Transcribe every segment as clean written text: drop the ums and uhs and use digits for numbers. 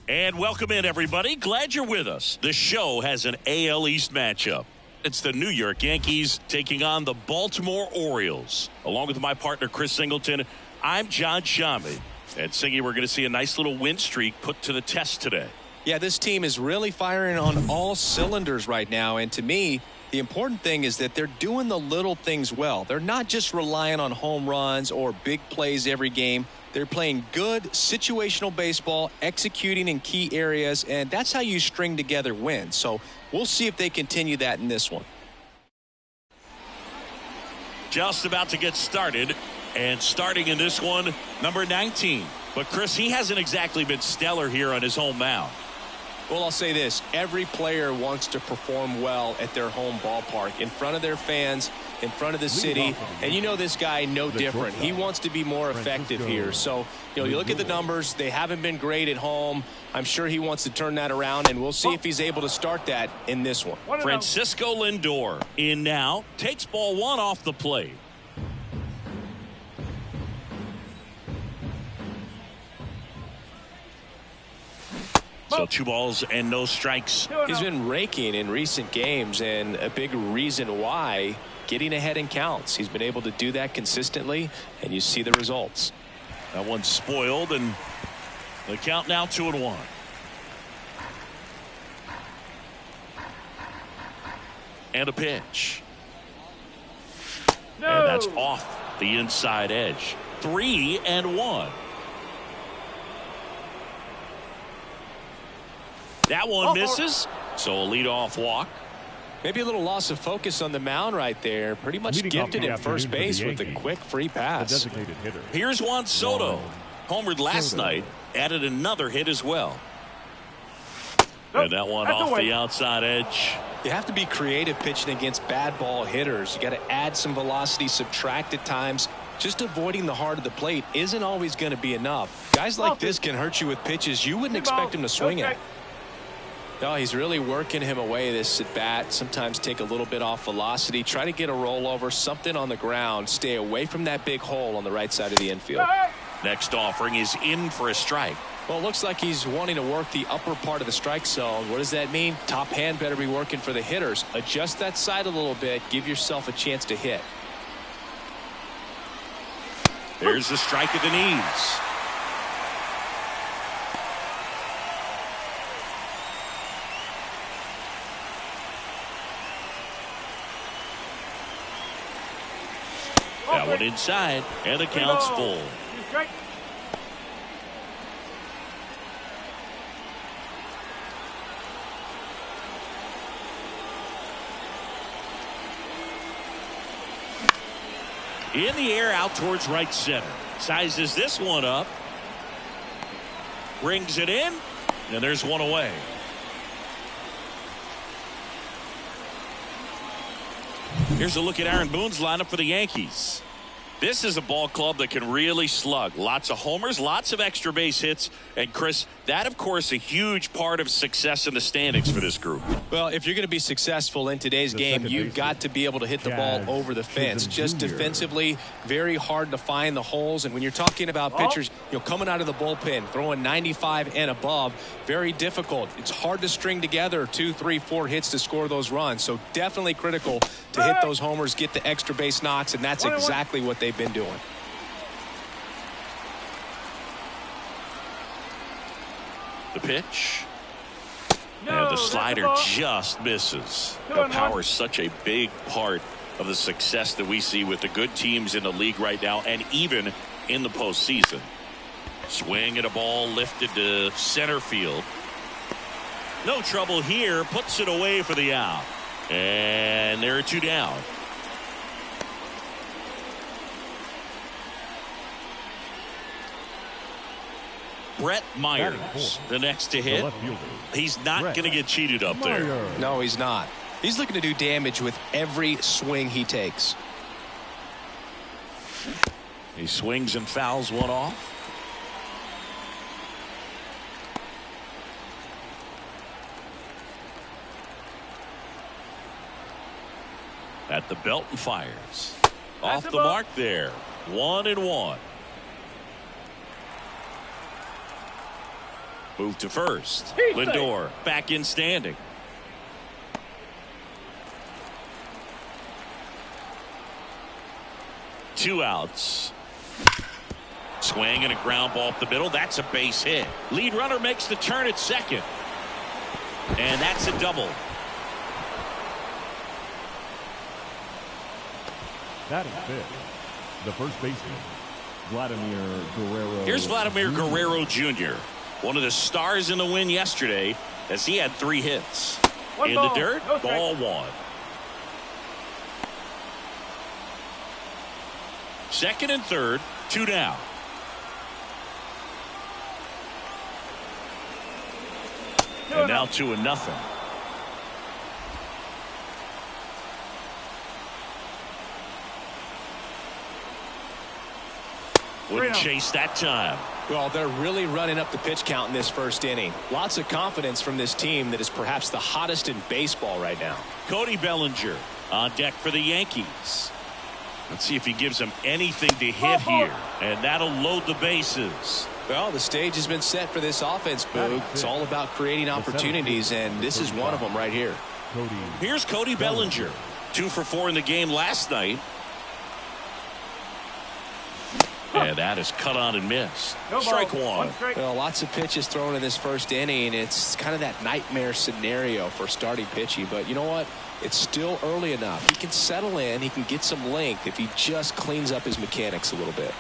And welcome in, everybody. Glad you're with us. The show has an AL East matchup. It's the New York Yankees taking on the Baltimore Orioles. Along with my partner, Chris Singleton, I'm John Shammy. And Singy, we're going to see a nice little win streak put to the test today. Yeah, this team is really firing on all cylinders right now. And to me, the important thing is that they're doing the little things well. They're not just relying on home runs or big plays every game. They're playing good situational baseball, executing in key areas, and that's how you string together wins. So we'll see if they continue that in this one. Just about to get started, and starting in this one, number 19. But Chris, he hasn't exactly been stellar here on his home mound. Well, I'll say this. Every player wants to perform well at their home ballpark, in front of their fans, in front of the city. And you know this guy no different. He wants to be more effective here. So, you look at the numbers. They haven't been great at home. I'm sure he wants to turn that around, and we'll see if he's able to start that in this one. Francisco Lindor in now. Takes ball one off the plate. So 2 balls and no strikes. He's been raking in recent games, and a big reason why, getting ahead in counts. He's been able to do that consistently, and you see the results. That one's spoiled, and the count now 2-1. And a pitch. No. And that's off the inside edge. 3-1. That one misses, so a leadoff walk. Maybe a little loss of focus on the mound right there. Pretty much gifted in first base with a quick free pass. Here's Juan Soto. Homered last night, added another hit as well. And that one off the outside edge. You have to be creative pitching against bad ball hitters. You got to add some velocity, subtract at times. Just avoiding the heart of the plate isn't always going to be enough. Guys like this can hurt you with pitches you wouldn't expect him to swing at. No, he's really working him away this at bat. Sometimes take a little bit off velocity. Try to get a rollover, something on the ground. Stay away from that big hole on the right side of the infield. Next offering is in for a strike. Well, it looks like he's wanting to work the upper part of the strike zone. What does that mean? Top hand better be working for the hitters. Adjust that side a little bit. Give yourself a chance to hit. There's the strike at the knees. That one inside, and the count's full. In the air out towards right center. Sizes this one up. Brings it in, and there's one away. Here's a look at Aaron Boone's lineup for the Yankees. This is a ball club that can really slug. Lots of homers, lots of extra base hits. And Chris, that of course a huge part of success in the standings for this group. Well, if you're going to be successful in today's game, you've got to be able to hit the ball over the fence. Just defensively, very hard to find the holes. And when you're talking about pitchers, coming out of the bullpen, throwing 95 and above, very difficult. It's hard to string together 2, 3, 4 hits to score those runs. So definitely critical to hit those homers, get the extra base knocks, and that's exactly what they've been doing. The pitch. And the slider just misses. Power is such a big part of the success that we see with the good teams in the league right now, and even in the postseason. Swing at a ball lifted to center field. No trouble here. Puts it away for the out. And there are 2 down. Brett Myers, the next to hit. He's not going to get cheated up there. No, he's not. He's looking to do damage with every swing he takes. He swings and fouls one off. At the belt and fires. Off the mark there. 1-1. Move to first. Lindor back in standing. Two outs. Swing and a ground ball up the middle. That's a base hit. Lead runner makes the turn at second. And that's a double. Batting fifth, the first baseman, Vladimir Guerrero. Here's Vladimir Guerrero Jr., one of the stars in the win yesterday, as he had 3 hits. In the dirt, ball 1. Second and third, 2 down. And now 2-0. Wouldn't chase that time. Well, they're really running up the pitch count in this first inning. Lots of confidence from this team that is perhaps the hottest in baseball right now. Cody Bellinger on deck for the Yankees. Let's see if he gives them anything to hit here. And that'll load the bases. Well, the stage has been set for this offense, Boog. It's all about creating opportunities, and this is one of them right here. Here's Cody Bellinger. 2 for 4 in the game last night. And that is cut on and missed. Strike 1. Well, lots of pitches thrown in this first inning. It's kind of that nightmare scenario for starting pitching. But you know what? It's still early enough. He can settle in. He can get some length if he just cleans up his mechanics a little bit.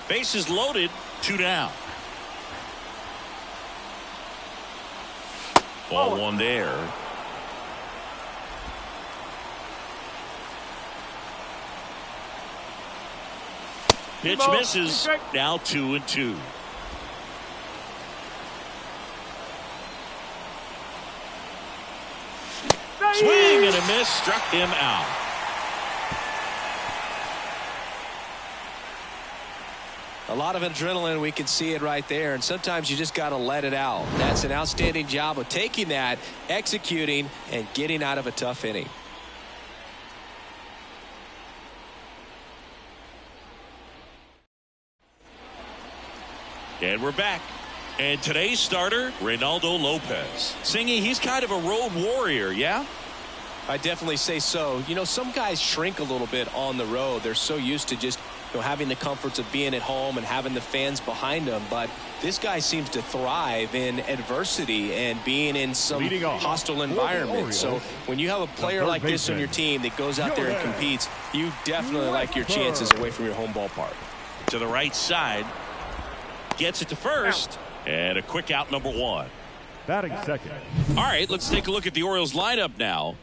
Bases loaded. 2 down. Ball 1 there. Pitch misses. Now 2-2. Swing and a miss. Struck him out. A lot of adrenaline. We can see it right there. And sometimes you just got to let it out. That's an outstanding job of taking that, executing, and getting out of a tough inning. And we're back. And today's starter, Reynaldo Lopez. Singy, he's kind of a road warrior, yeah? I definitely say so. You know, some guys shrink a little bit on the road. They're so used to just having the comforts of being at home and having the fans behind them. But this guy seems to thrive in adversity and being in some hostile environment. So when you have a player like this on your team that goes out there and competes, you definitely like your chances away from your home ballpark. To the right side. Gets it to first. And a quick out, number 1. Batting second. All right, let's take a look at the Orioles lineup now.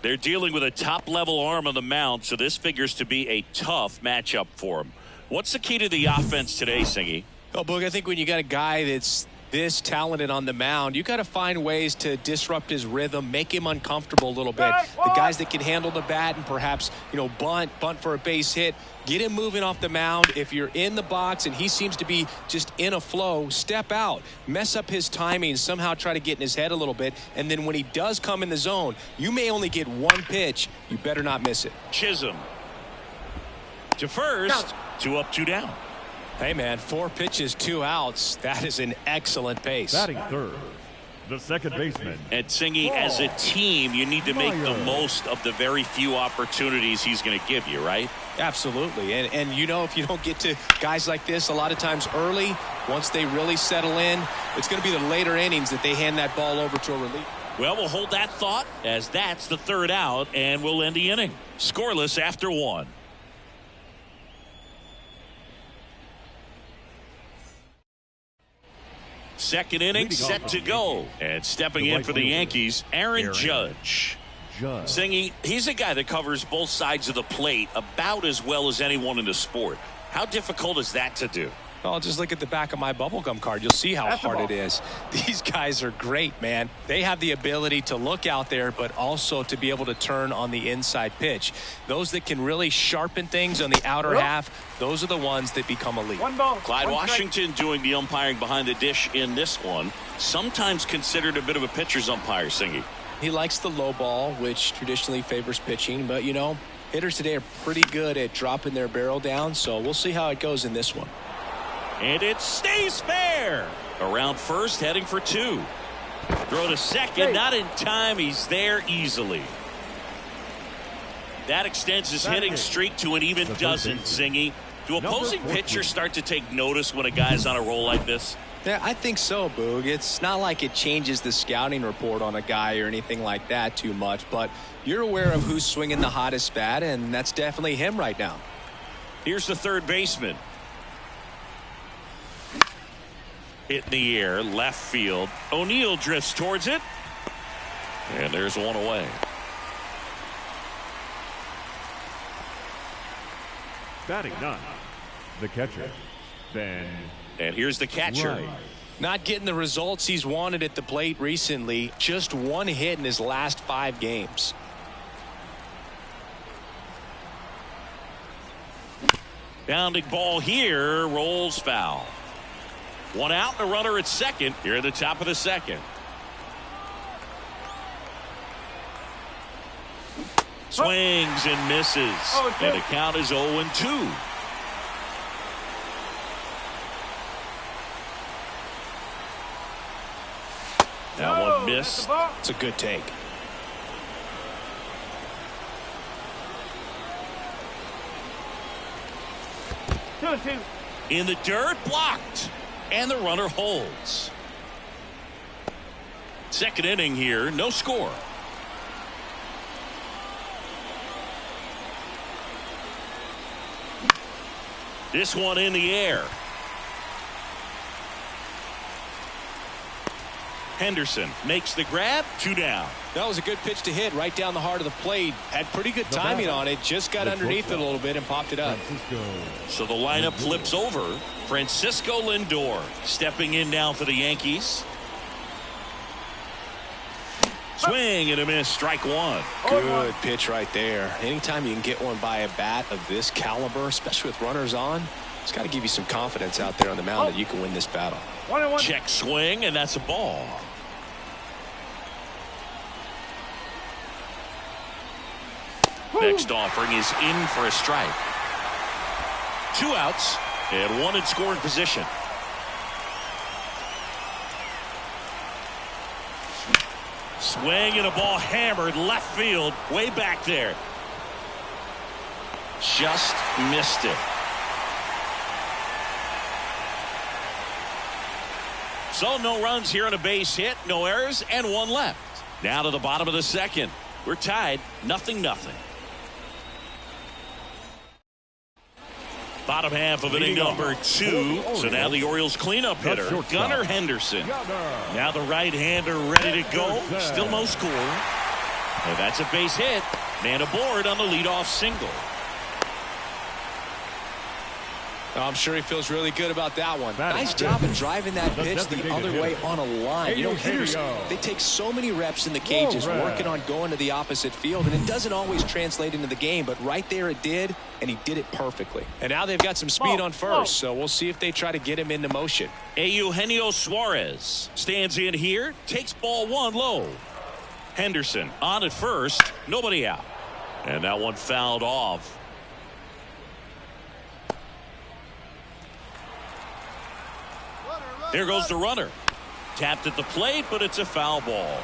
They're dealing with a top-level arm on the mound, so this figures to be a tough matchup for them. What's the key to the offense today, Singy? Oh, Boog, I think when you got a guy that's this talented on the mound, you got to find ways to disrupt his rhythm, make him uncomfortable a little bit. The guys that can handle the bat and perhaps, bunt for a base hit, get him moving off the mound. If you're in the box and he seems to be just in a flow, step out, mess up his timing, somehow try to get in his head a little bit. And then when he does come in the zone, you may only get 1 pitch. You better not miss it. Chisholm to first. 2 up, 2 down. Hey, man, 4 pitches, 2 outs. That is an excellent pace. Batting third, the second baseman. And Singy, as a team, you need to make the most of the very few opportunities he's going to give you, right? Absolutely. And if you don't get to guys like this a lot of times early, once they really settle in, it's going to be the later innings that they hand that ball over to a relief. Well, we'll hold that thought as that's the 3rd out, and we'll end the inning. Scoreless after 1. Second inning set to go. And stepping in for the Yankees, Aaron Judge. Singy, he's a guy that covers both sides of the plate about as well as anyone in the sport. How difficult is that to do? Oh, just look at the back of my bubblegum card. You'll see how hard it is. These guys are great, man. They have the ability to look out there, but also to be able to turn on the inside pitch. Those that can really sharpen things on the outer half, those are the ones that become elite. Clyde Washington doing the umpiring behind the dish in this one. Sometimes considered a bit of a pitcher's umpire, Singy. He likes the low ball, which traditionally favors pitching, but hitters today are pretty good at dropping their barrel down, so we'll see how it goes in this one. And it stays fair. Around first, heading for 2. Throw to second, not in time. He's there easily. That extends his hitting streak to an even dozen, Zingy. Do opposing pitchers start to take notice when a guy's on a roll like this? Yeah, I think so, Boog. It's not like it changes the scouting report on a guy or anything like that too much, but you're aware of who's swinging the hottest bat, and that's definitely him right now. Here's the third baseman. Hit in the air, left field. O'Neill drifts towards it. And there's one away. Batting 9, the catcher, Ben. And here's the catcher. Right. Not getting the results he's wanted at the plate recently. Just 1 hit in his last 5 games. Bounding ball here, rolls foul. 1 out and a runner at second here at the top of the second. Swings and misses. And the count is 0-2. That one missed. It's a good take. In the dirt, blocked. And the runner holds. Second inning here, no score. This one in the air. Henderson makes the grab, 2 down. That was a good pitch to hit right down the heart of the plate. Had pretty good timing on it. Just got underneath it a little bit and popped it up. So the lineup flips over. Francisco Lindor stepping in now for the Yankees. Swing and a miss, strike 1. Good pitch right there. Anytime you can get one by a bat of this caliber, especially with runners on, it's got to give you some confidence out there on the mound that you can win this battle. Check swing, and that's a ball. Next offering is in for a strike. 2 outs and 1 in scoring position. Swing and a ball hammered left field, way back there. Just missed it. So no runs here on a base hit, no errors, and 1 left. Now to the bottom of the second. We're tied, 0-0. Bottom half of inning number 2. So now the Orioles cleanup hitter, Gunnar Henderson. Now the right-hander ready to go. Still no score. And that's a base hit. Man aboard on the leadoff single. I'm sure he feels really good about that one. Nice job of driving that pitch the other way on a line. You know, hitters, they take so many reps in the cages working on going to the opposite field, and it doesn't always translate into the game, but right there it did, and he did it perfectly. And now they've got some speed on first, so we'll see if they try to get him into motion. Eugenio Suarez stands in here, takes ball 1 low. Henderson on at first, nobody out. And that one fouled off. There goes the runner. Tapped at the plate, but it's a foul ball.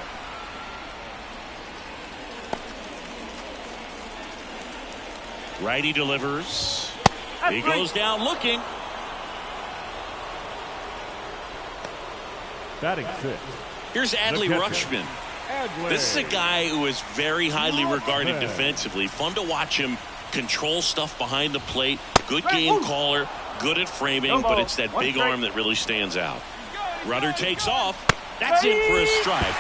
Righty delivers. He goes down looking. Batting 6. Here's Adley Rutschman. This is a guy who is very highly regarded defensively. Fun to watch him control stuff behind the plate. Good game caller. Good at framing, but it's that big arm that really stands out. Runner takes off. That's in for a strike.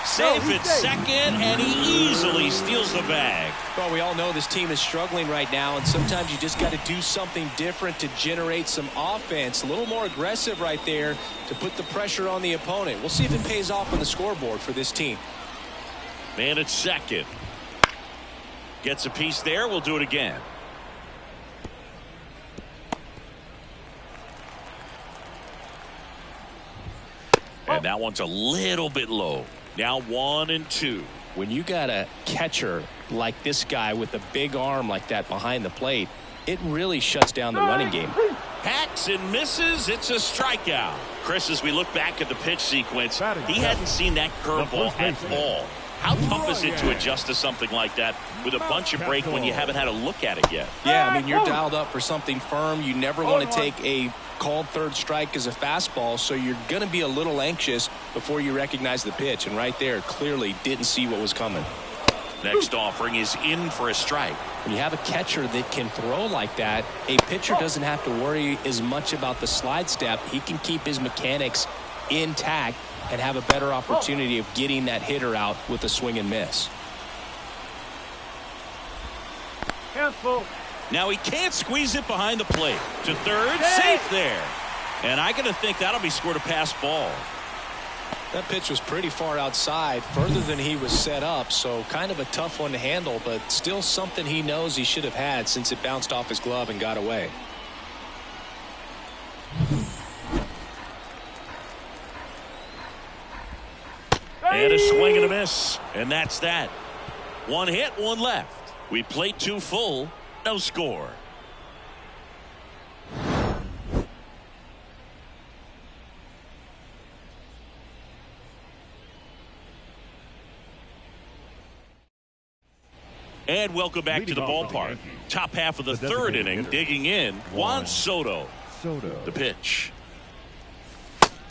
Safe at second, and he easily steals the bag. Well, we all know this team is struggling right now, and sometimes you just got to do something different to generate some offense. A little more aggressive right there to put the pressure on the opponent. We'll see if it pays off on the scoreboard for this team. Man at second. Gets a piece there. We'll do it again. And that one's a little bit low. Now 1-2. When you got a catcher like this guy with a big arm like that behind the plate, it really shuts down the running game. Hacks and misses. It's a strikeout. Chris, as we look back at the pitch sequence, he hadn't seen that curveball at all. How tough is it to adjust to something like that with a bunch of break when you haven't had a look at it yet? Yeah, I mean, you're dialed up for something firm. You never want to take a called third strike as a fastball, so you're going to be a little anxious before you recognize the pitch. And right there, clearly didn't see what was coming. Next offering is in for a strike. When you have a catcher that can throw like that, a pitcher doesn't have to worry as much about the slide step. He can keep his mechanics intact and have a better opportunity of getting that hitter out with a swing and miss. Cancel. Now he can't squeeze it behind the plate. To third, safe there. And I got to think that'll be scored a pass ball. That pitch was pretty far outside, further than he was set up, so kind of a tough one to handle, but still something he knows he should have had since it bounced off his glove and got away. And a swing and a miss. And that's that. One hit, one left. We played two full, no score. And welcome back to the ballpark. Top half of the third inning, digging in, Juan Soto. The pitch.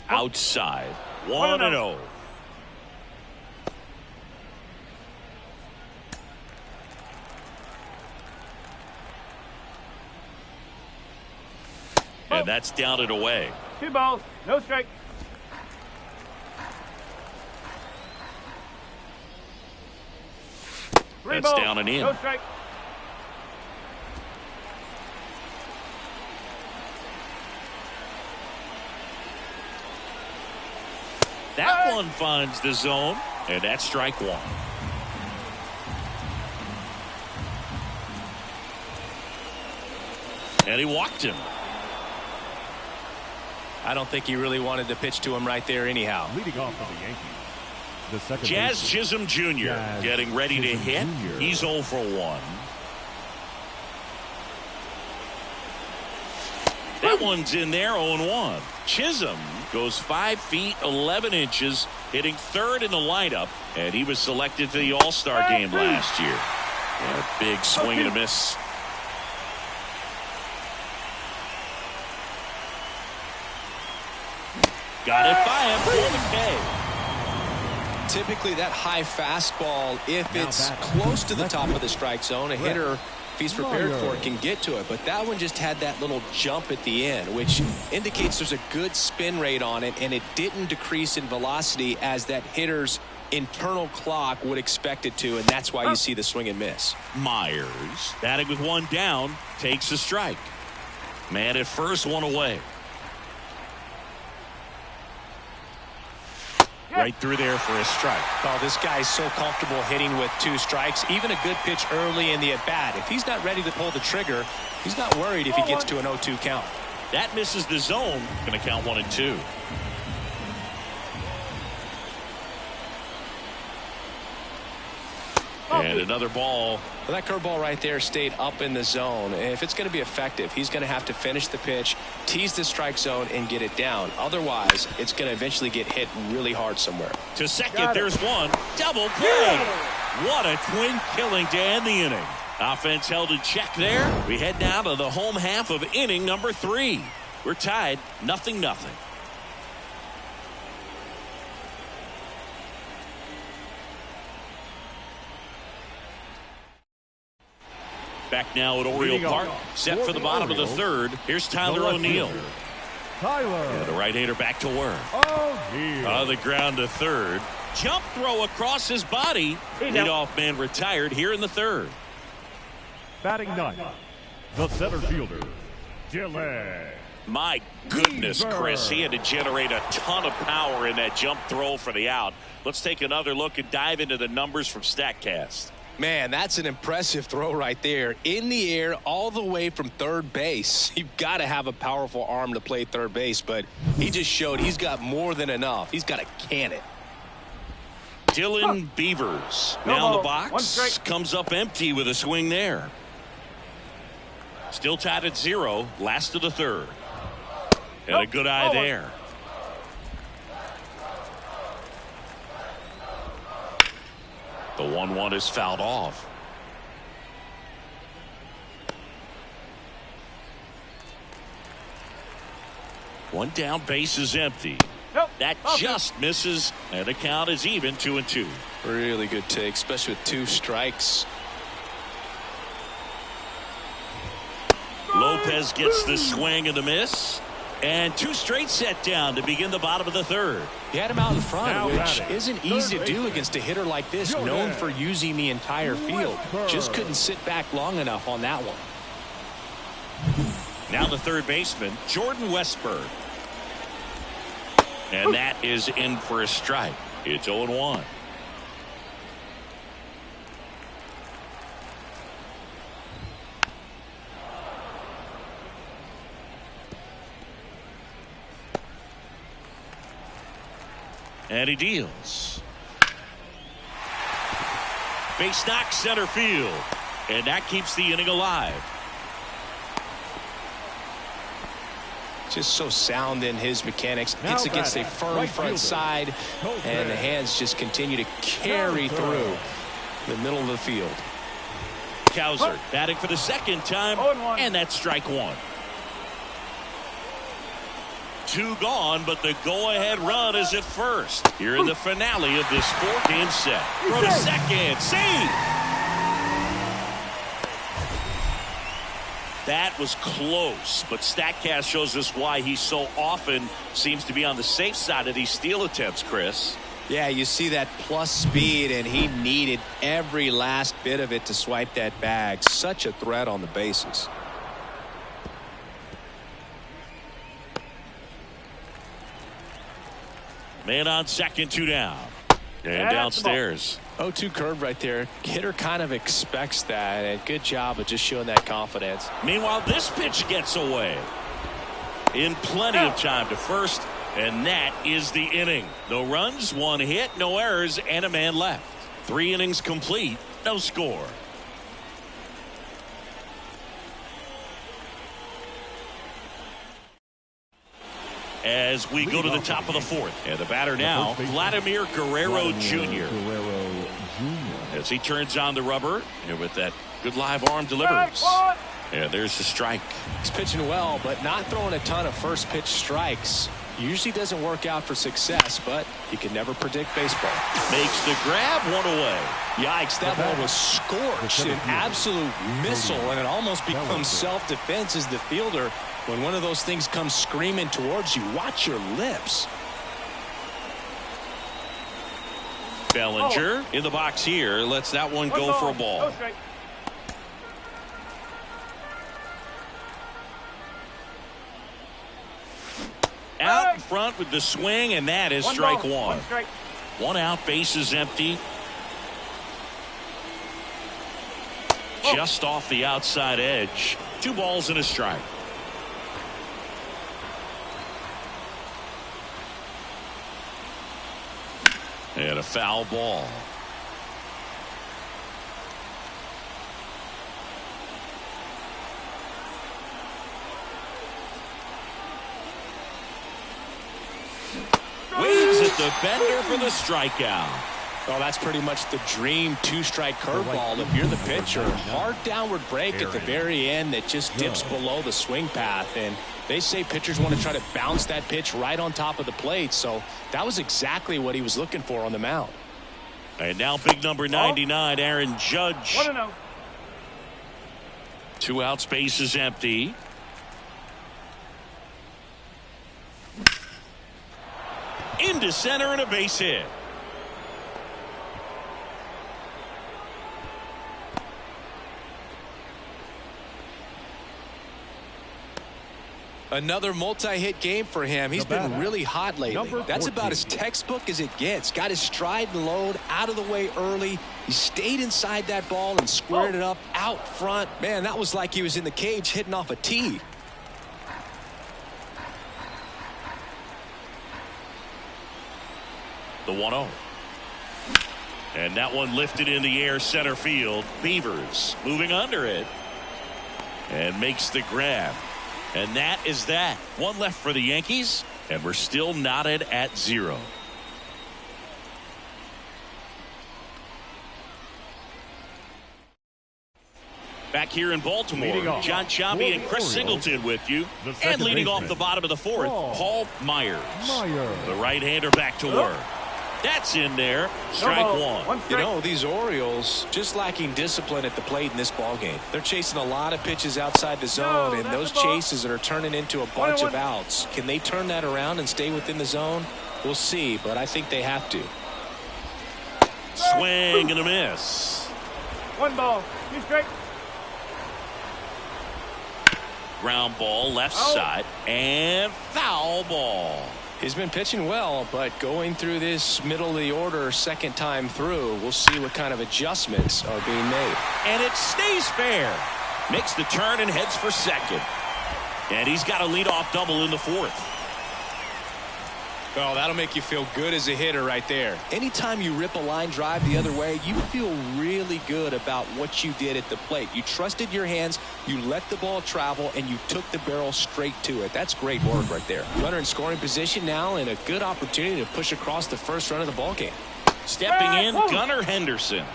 Outside. 1-0. And that's down and away. 2 balls, no strike. That's down and in. No strike. That one finds the zone, and that's strike one. And he walked him. I don't think he really wanted to pitch to him right there anyhow. Leading off for the Yankees, the second Jazz baseman, Chisholm Jr. getting ready to hit. Jr. He's 0 for 1. That one's in there, 0-1. Chisholm goes 5 feet 11 inches, hitting third in the lineup, and he was selected to the All-Star game last year. And a big swing and a miss. Got it by him for the K. Typically that high fastball, if it's close to the top of the strike zone, a hitter, if he's prepared for it, can get to it. But that one just had that little jump at the end, which indicates there's a good spin rate on it, and it didn't decrease in velocity as that hitter's internal clock would expect it to, and that's why you see the swing and miss. Myers, batting with one down, takes a strike. Man at first, one away. Right through there for a strike. Oh, this guy's so comfortable hitting with 2 strikes. Even a good pitch early in the at-bat. If he's not ready to pull the trigger, he's not worried if he gets to an 0-2 count. That misses the zone. Going to count 1 and 2. And another ball. Well, that curveball right there stayed up in the zone. If it's going to be effective, he's going to have to finish the pitch, tease the strike zone, and get it down. Otherwise, it's going to eventually get hit really hard somewhere. To second, there's one. Double play. What a twin killing to end the inning. Offense held in check there. We head now to the home half of inning number 3. We're tied 0-0. Back now at Oriole Park, set for the bottom of the third. Here's Tyler O'Neill. Tyler. The right-hander back to work. On the ground to third. Jump throw across his body. Leadoff man retired here in the third. Batting ninth, the center fielder, Dylan. My goodness, Chris, he had to generate a ton of power in that jump throw for the out. Let's take another look and dive into the numbers from StatCast. Man, that's an impressive throw right there. In the air, all the way from third base. You've got to have a powerful arm to play third base, but he just showed he's got more than enough. He's got to can it. Dylan Beavers now in the box. Comes up empty with a swing there. Still tied at 0. Last of the third. And a good eye there. The 1-1 is fouled off. One down, base is empty. That just misses, and the count is even 2-2. Really good take, especially with 2 strikes. Lopez gets the swing and the miss, and 2 straight set down to begin the bottom of the 3rd. He had him out in front, Now which batting. isn't easy to do against a hitter like this, known for using the entire field. Just couldn't sit back long enough on that one. Now the 3rd baseman, Jordan Westburg. And that is in for a strike. It's 0-1. And he deals. Base knock, center field. And that keeps the inning alive. Just so sound in his mechanics. Hits against a firm front side, and the hands just continue to carry through the middle of the field. Cowser batting for the 2nd time, and that's strike 1. 2 gone, but the go-ahead run is at first. Here in the finale of this 4-game set. Throw to second. Save! That was close, but StatCast shows us why he so often seems to be on the safe side of these steal attempts, Chris. Yeah, you see that plus speed, and he needed every last bit of it to swipe that bag. Such a threat on the bases. Man on second, 2 down. And downstairs. 0-2 curve right there. Hitter kind of expects that, and good job of just showing that confidence. Meanwhile, this pitch gets away. In plenty of time to first, and that is the inning. No runs, 1 hit, no errors, and a man left. 3 innings complete, no score. As we go to the top of the 4th, and the batter now, Vladimir Guerrero Jr. As he turns on the rubber, and with that good live arm delivers. And there's the strike. He's pitching well, but not throwing a ton of first pitch strikes. Usually doesn't work out for success, but you can never predict baseball. Makes the grab, 1 away. Yikes, that ball was scorched, an absolute missile, and it almost becomes self-defense as the fielder. When one of those things comes screaming towards you, watch your lips. Bellinger in the box here, lets that one go for a ball. Out in front with the swing, and that is strike 1. 1 out, base is empty. Just off the outside edge. 2 balls and a strike. And a foul ball. Waves at the bender for the strikeout. Oh, that's pretty much the dream 2-strike curveball. If you're the pitcher, hard downward break at the very end that just dips below the swing path. And they say pitchers want to try to bounce that pitch right on top of the plate. So that was exactly what he was looking for on the mound. And now big number 99, Aaron Judge. 1-0. 2 outs, base is empty. Into center and a base hit. Another multi-hit game for him. He's been really hot lately. That's about as textbook as it gets. Got his stride and load out of the way early. He stayed inside that ball and squared it up out front. Man, that was like he was in the cage hitting off a tee. The 1-0. And that one lifted in the air center field. Beavers moving under it. And makes the grab. And that is that. One left for the Yankees, and we're still knotted at 0. Back here in Baltimore, John Chappie and Chris Singleton with you. And leading off the bottom of the 4th, Paul Myers. The right-hander back to work. That's in there. Strike one. You know, these Orioles just lacking discipline at the plate in this ballgame. They're chasing a lot of pitches outside the zone, and those chases are turning into a bunch of outs. Can they turn that around and stay within the zone? We'll see, but I think they have to. Swing and a miss. 1 ball, 2 strikes. Ground ball left side and foul ball. He's been pitching well, but going through this middle of the order second time through, we'll see what kind of adjustments are being made. And it stays fair. Makes the turn and heads for second. And he's got a leadoff double in the 4th. Oh, that'll make you feel good as a hitter right there. Anytime you rip a line drive the other way, you feel really good about what you did at the plate. You trusted your hands, you let the ball travel, and you took the barrel straight to it. That's great work right there. Runner in scoring position now, and a good opportunity to push across the first run of the ball game. Stepping in, Gunnar Henderson.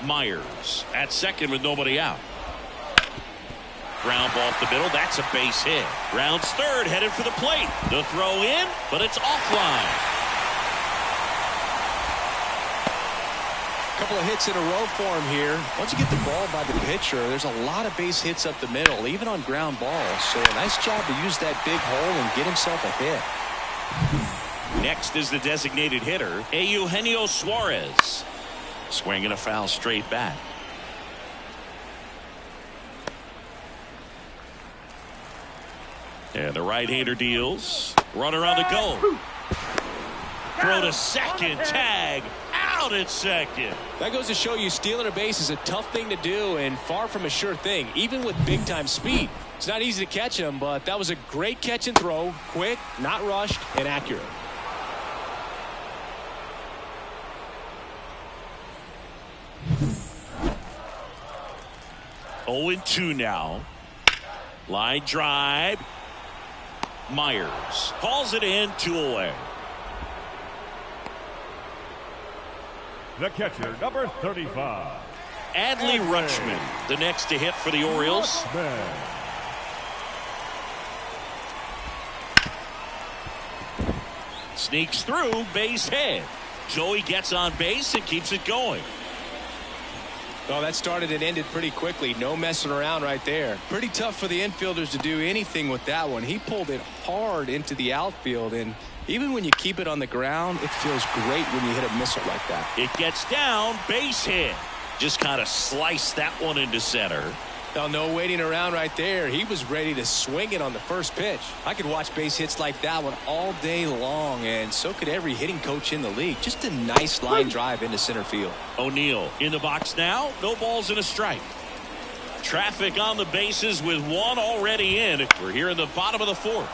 Myers at second with nobody out. Ground ball up the middle. That's a base hit. Rounds third, headed for the plate. The throw in, but it's offline. A couple of hits in a row for him here. Once you get the ball by the pitcher, there's a lot of base hits up the middle, even on ground balls. So a nice job to use that big hole and get himself a hit. Next is the designated hitter, Eugenio Suarez. Swinging a foul straight back. And the right-hander deals. Runner on the go. Throw to second. Tag. Out at second. That goes to show you stealing a base is a tough thing to do and far from a sure thing, even with big-time speed. It's not easy to catch him, but that was a great catch and throw. Quick, not rushed, and accurate. Oh, 0-2 now. Line drive. Myers calls it in, 2 away. The catcher, number 35. Adley Rutschman, the next to hit for the Orioles. Sneaks through, base hit. Joey gets on base and keeps it going. Oh, that started and ended pretty quickly. No messing around right there. Pretty tough for the infielders to do anything with that one. He pulled it hard into the outfield, and even when you keep it on the ground, it feels great when you hit a missile like that. It gets down, base hit. Just kind of sliced that one into center. Oh, no waiting around right there. He was ready to swing it on the first pitch. I could watch base hits like that one all day long, and so could every hitting coach in the league. Just a nice line drive into center field. O'Neill in the box now. No balls and a strike. Traffic on the bases with one already in. We're here in the bottom of the 4th.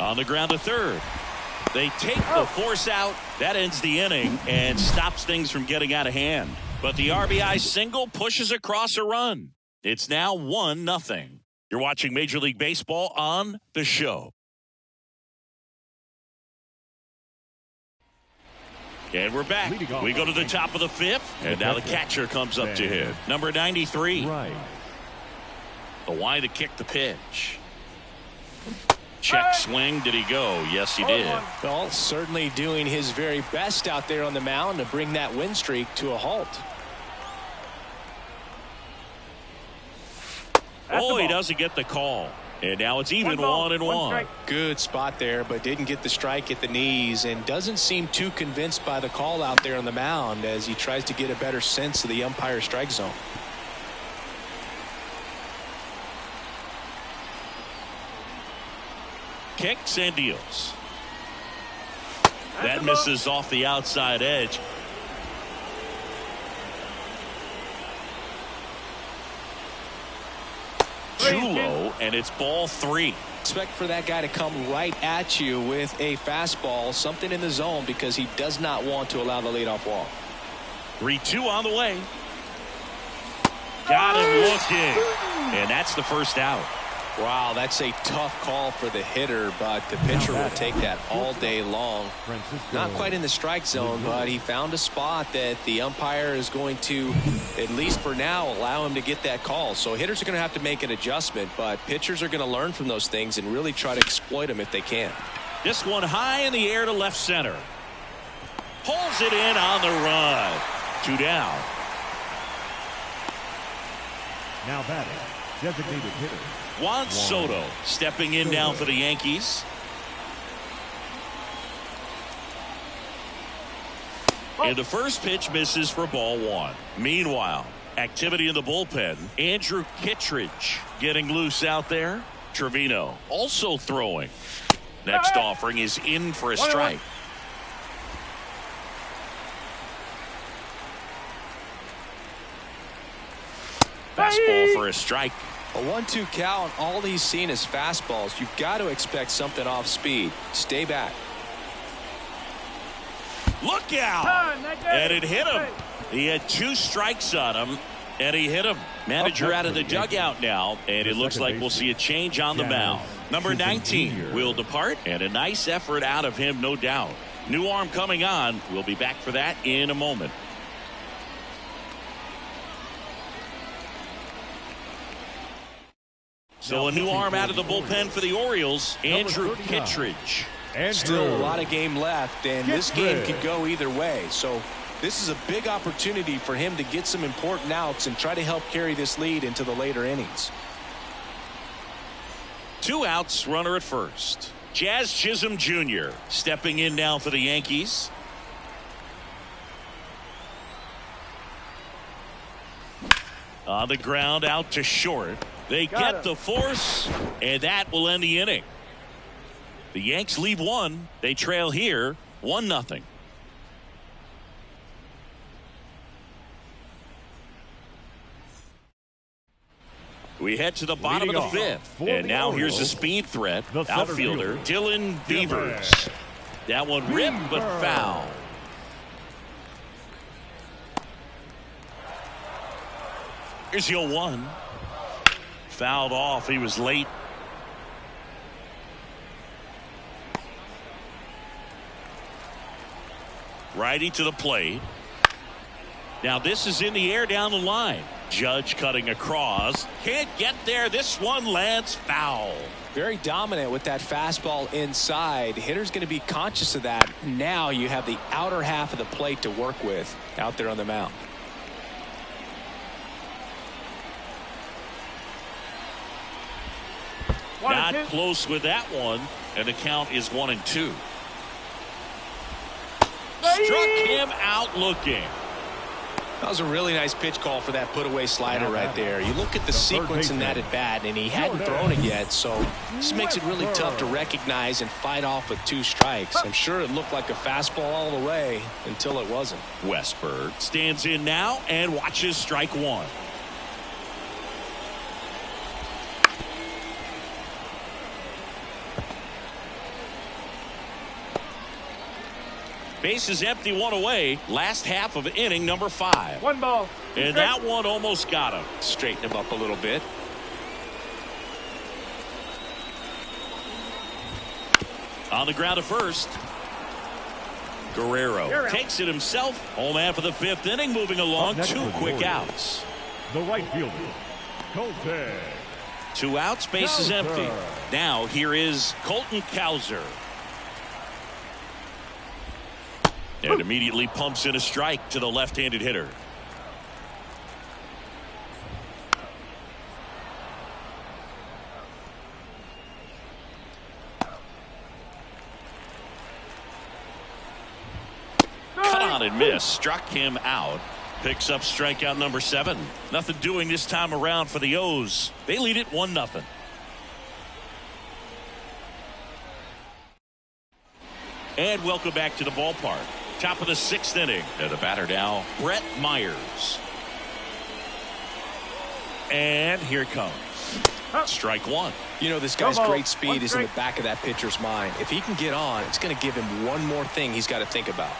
On the ground to third. They take the force out. That ends the inning and stops things from getting out of hand. But the RBI single pushes across a run. It's now 1-0. You're watching Major League Baseball on The Show. And we're back. We go to the top of the 5th. And now the catcher comes up to hit. Number 93. Right. The why to kick the pitch. Check swing. Did he go? Yes, he did. Well, certainly doing his very best out there on the mound to bring that win streak to a halt. Oh, he doesn't get the call. And now it's even 1-1. Good spot there, but didn't get the strike at the knees and doesn't seem too convinced by the call out there on the mound as he tries to get a better sense of the umpire strike zone. Kicks and deals. That misses off the outside edge. Too low, and it's ball 3. Expect for that guy to come right at you with a fastball, something in the zone, because he does not want to allow the leadoff walk. 3-2 on the way. Got him looking. And that's the first out. Wow, that's a tough call for the hitter, but the pitcher will take that all day long. Not quite in the strike zone, but he found a spot that the umpire is going to, at least for now, allow him to get that call. So hitters are going to have to make an adjustment, but pitchers are going to learn from those things and really try to exploit them if they can. This one high in the air to left center. Pulls it in on the run. 2 down. Now batting, designated hitter Juan Soto stepping in now for the Yankees. And the first pitch misses for ball 1. Meanwhile, activity in the bullpen. Andrew Kittredge getting loose out there. Trevino also throwing. Next offering is in for a strike. Fastball for a strike. A 1-2 count, all he's seen is fastballs. You've got to expect something off speed. Stay back. Look out! And it hit him. He had 2 strikes on him, and he hit him. Manager out of the dugout now, and it looks like we'll see a change on the mound. Number 19 will depart, and a nice effort out of him, no doubt. New arm coming on. We'll be back for that in a moment. So a new arm out of the bullpen for the Orioles, Andrew Kittredge. Still a lot of game left, and this game could go either way. So this is a big opportunity for him to get some important outs and try to help carry this lead into the later innings. 2 outs, runner at first. Jazz Chisholm Jr. stepping in now for the Yankees. On the ground, out to short. They get the force, and that will end the inning. The Yanks leave 1. They trail here 1-0. We head to the bottom of the 5th, and now here's a speed threat. Outfielder Dylan Beavers. That one ripped but foul. Here's 0-1. Fouled off. He was late. Righty to the plate. Now this is in the air down the line. Judge cutting across. Can't get there. This one lands foul. Very dominant with that fastball inside. Hitter's going to be conscious of that. Now you have the outer half of the plate to work with out there on the mound. Not close with that one, and the count is 1-2. Struck him out looking. That was a really nice pitch call for that put-away slider right there. You look at the sequence in that at bat, and he hadn't thrown it yet, so this makes it really tough to recognize and fight off with 2 strikes. I'm sure it looked like a fastball all the way until it wasn't. Westberg stands in now and watches strike 1. Base is empty, 1 away. Last half of inning number 5. 1 ball. And that one almost got him. Straighten him up a little bit. On the ground at first. Guerrero takes it himself. Home half of the 5th inning, moving along. 2 quick outs. The right fielder, Colton. 2 outs, base is empty. Now here is Colton Cowser. And immediately pumps in a strike to the left-handed hitter. Cut on and miss. Struck him out. Picks up strikeout number 7. Nothing doing this time around for the O's. They lead it 1-0. And welcome back to the ballpark. Top of the 6th inning. And the batter now, Brett Myers. And here it comes. Strike one. You know, this guy's great speed is in the back of that pitcher's mind. If he can get on, it's going to give him one more thing he's got to think about.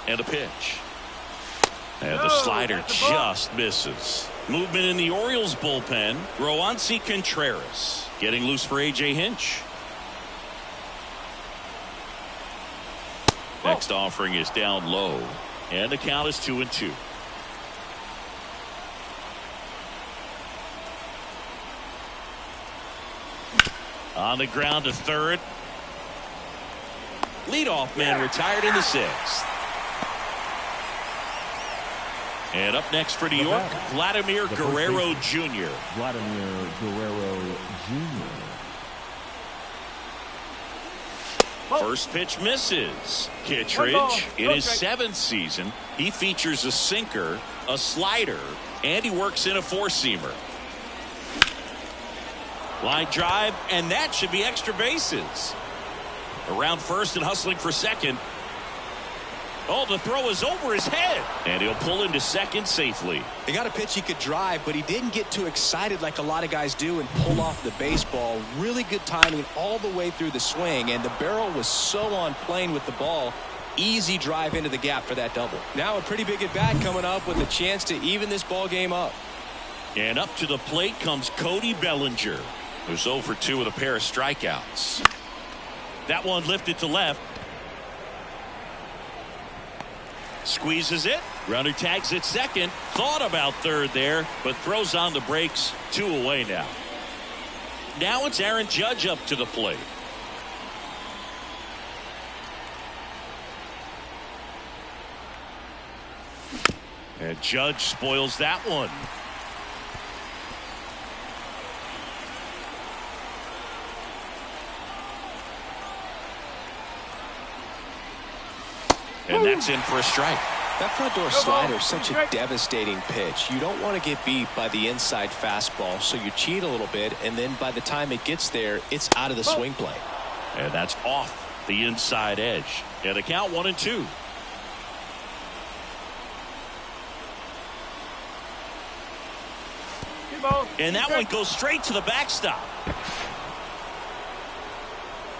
And a pitch. And the slider just misses. Movement in the Orioles bullpen. Roansy Contreras getting loose for A.J. Hinch. Next offering is down low. And the count is 2-2. On the ground to third. Leadoff man retired in the sixth. And up next for New York, Vladimir Guerrero Jr. Vladimir Guerrero Jr. First pitch misses. Kittredge, in his 7th season, he features a sinker, a slider, and he works in a four-seamer. Line drive, and that should be extra bases. Around first and hustling for second. Oh, the throw is over his head. And he'll pull into second safely. He got a pitch he could drive, but he didn't get too excited like a lot of guys do and pull off the baseball. Really good timing all the way through the swing, and the barrel was so on plane with the ball. Easy drive into the gap for that double. Now a pretty big at bat coming up with a chance to even this ball game up. And up to the plate comes Cody Bellinger, who's 0 for 2 with a pair of strikeouts. That one lifted to left. Squeezes it. Runner tags at second. Thought about third there, but throws on the brakes. 2 away now. Now it's Aaron Judge up to the plate. And Judge spoils that one. And that's in for a strike. That front door slider is such a devastating pitch. You don't want to get beat by the inside fastball, so you cheat a little bit, and then by the time it gets there, it's out of the swing plane. And that's off the inside edge. And the count 1-2. And that one goes straight to the backstop.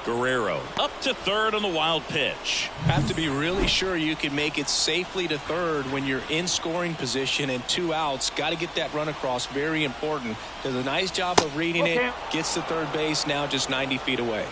Guerrero up to third on the wild pitch. Have to be really sure you can make it safely to third when you're in scoring position and 2 outs. Got to get that run across. Very important. Does a nice job of reading it. Gets to third base, now just 90 feet away.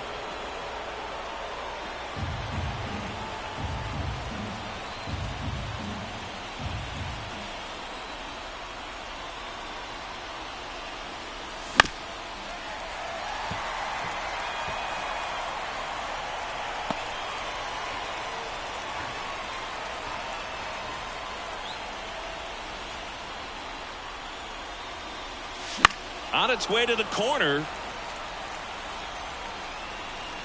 On its way to the corner.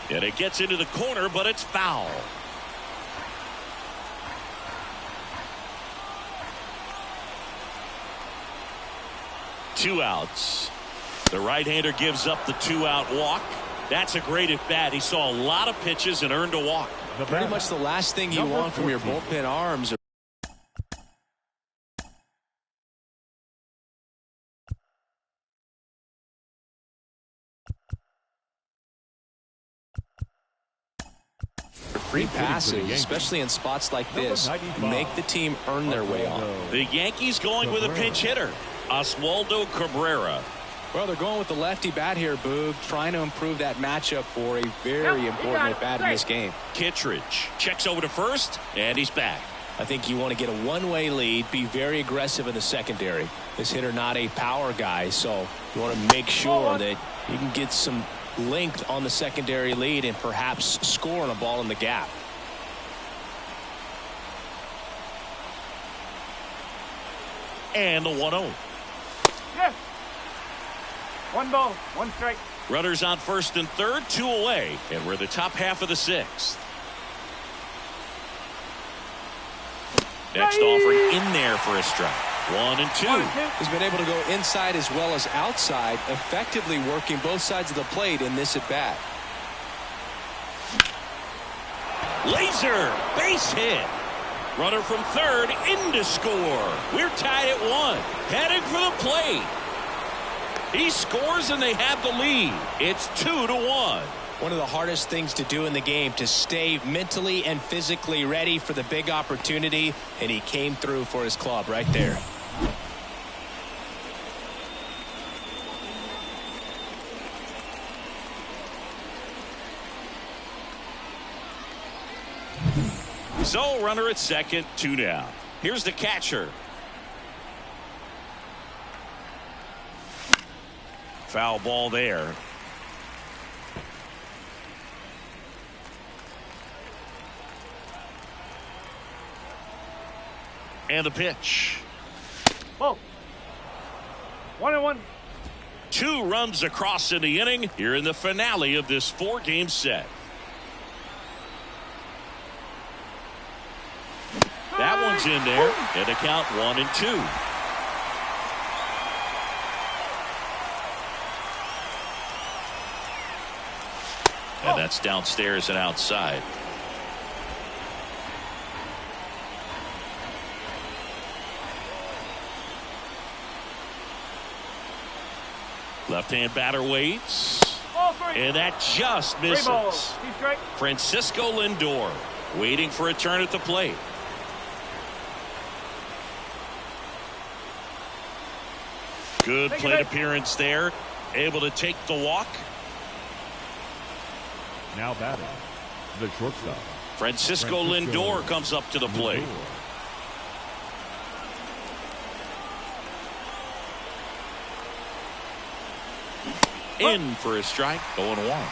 And it gets into the corner, but it's foul. Two outs. The right-hander gives up the 2-out walk. That's a great at-bat. He saw a lot of pitches and earned a walk. Pretty much the last thing you want from your bullpen arms. Free passes, especially in spots like this, make the team earn their way on. The Yankees going with a pinch hitter, Oswaldo Cabrera. Well, they're going with the lefty bat here, Boog, trying to improve that matchup for a very important at bat in this game. Kittredge checks over to first, and he's back. I think you want to get a one-way lead, be very aggressive in the secondary. This hitter not a power guy, so you want to make sure that you can get some length on the secondary lead and perhaps score on a ball in the gap. And the 1-0. Yes. 1 ball, 1 strike. Runners on first and third, 2 away, and we're the top half of the 6th. Next offering in there for a strike. 1-2. He's been able to go inside as well as outside, effectively working both sides of the plate in this at bat. Laser base hit. Runner from third in to score. We're tied at 1. Heading for the plate. He scores and they have the lead. It's 2-1. One of the hardest things to do in the game, to stay mentally and physically ready for the big opportunity, and he came through for his club right there. So runner at second, 2 down. Here's the catcher. Foul ball there. And the pitch. Ball. 1-1. 2 runs across in the inning here in the finale of this 4-game set. That one's in there, and the count 1-2. And that's downstairs and outside. Left-hand batter waits. And that just misses. Francisco Lindor waiting for a turn at the plate. Good plate appearance there. Able to take the walk. Now batting, the shortstop. Francisco Lindor comes up to the plate. In for a strike, 0-1.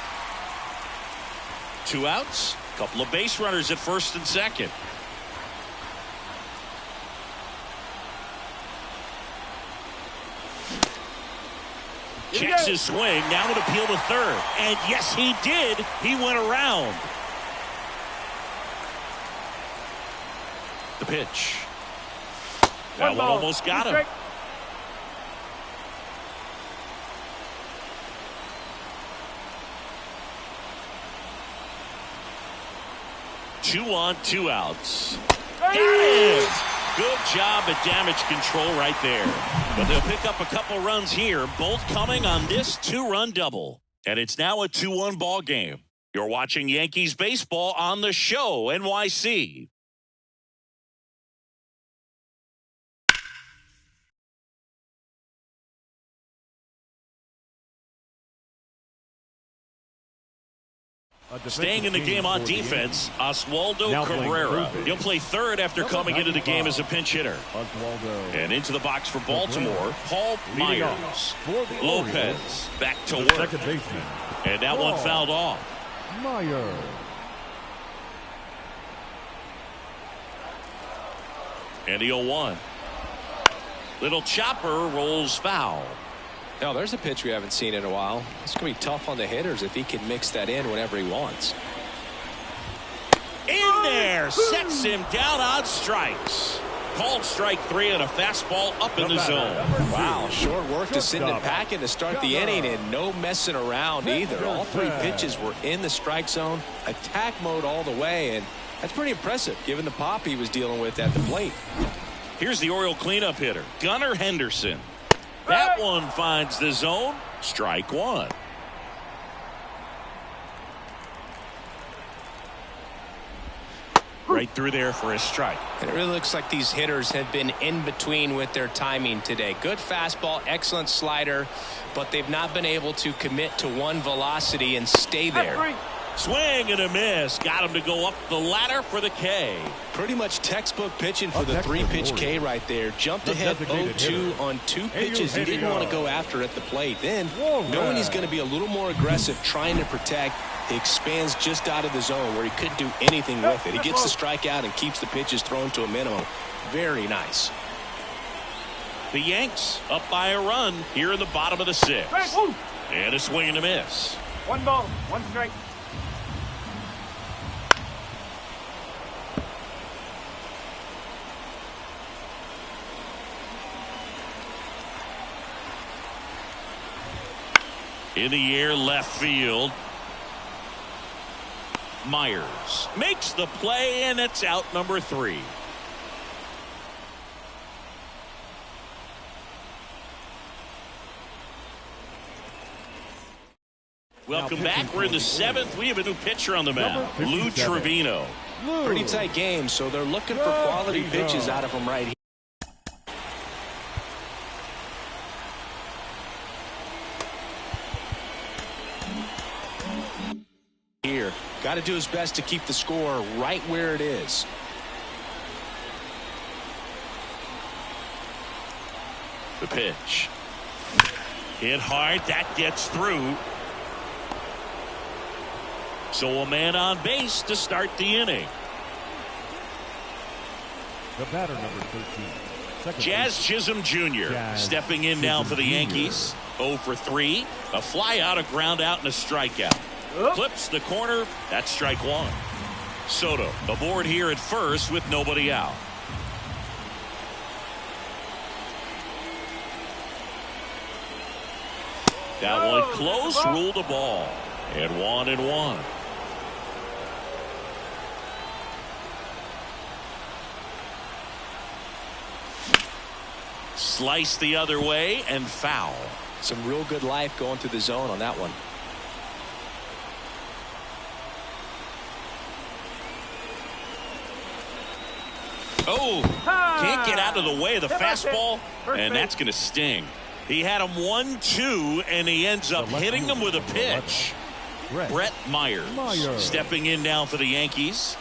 2 outs, couple of base runners at first and second. Checks his swing, now an appeal to third. And yes, he did. He went around. The pitch. That one almost got him. Two on, 2 outs. Got him. Good job at damage control right there. But they'll pick up a couple runs here, both coming on this 2-run double. And it's now a 2-1 ball game. You're watching Yankees baseball on the show, NYC. Staying in the game on defense, Oswaldo Cabrera. He'll play third after coming into the game as a pinch hitter. And into the box for Baltimore, Paul Myers. Lopez back to work. And that one fouled off. Myers. And the 0-1. Little chopper rolls foul. Now there's a pitch we haven't seen in a while. It's going to be tough on the hitters if he can mix that in whenever he wants. In there, sets him down on strikes. Called strike 3 and a fastball up in the zone. Wow, short work to send it packing to start the inning, and no messing around either. All 3 pitches were in the strike zone, attack mode all the way, and that's pretty impressive given the pop he was dealing with at the plate. Here's the Oriole cleanup hitter, Gunnar Henderson. That one finds the zone. Strike 1. Right through there for a strike. And it really looks like these hitters have been in between with their timing today. Good fastball, excellent slider, but they've not been able to commit to one velocity and stay there. Swing and a miss. Got him to go up the ladder for the K. Pretty much textbook pitching for the 3-pitch K right there. Jumped ahead 0-2 on 2 pitches he didn't want to go after at the plate. Then, knowing he's going to be a little more aggressive trying to protect, he expands just out of the zone where he couldn't do anything with it. He gets the strikeout and keeps the pitches thrown to a minimum. Very nice. The Yanks up by a run here in the bottom of the 6th. And a swing and a miss. 1 ball, 1 strike. In the air, left field. Myers makes the play, and it's out number 3. Welcome back. We're in the 7th. We have a new pitcher on the mound, Lou Trevino. Pretty tight game, so they're looking for quality pitches out of him right here. Got to do his best to keep the score right where it is. The pitch. Hit hard. That gets through. So a man on base to start the inning. The batter, number 13. Jazz Chisholm Jr. stepping in now for the Yankees. 0 for 3. A fly out, a ground out, and a strikeout. Clips the corner. That's strike 1. Soto aboard here at first with nobody out. That one close, ruled a ball. And 1-1. Slice the other way and foul. Some real good life going through the zone on that one. Oh, can't get out of the way of the fastball, and that's going to sting. He had him 1-2, and he ends up hitting him with a pitch. Brett Myers stepping in now for the Yankees.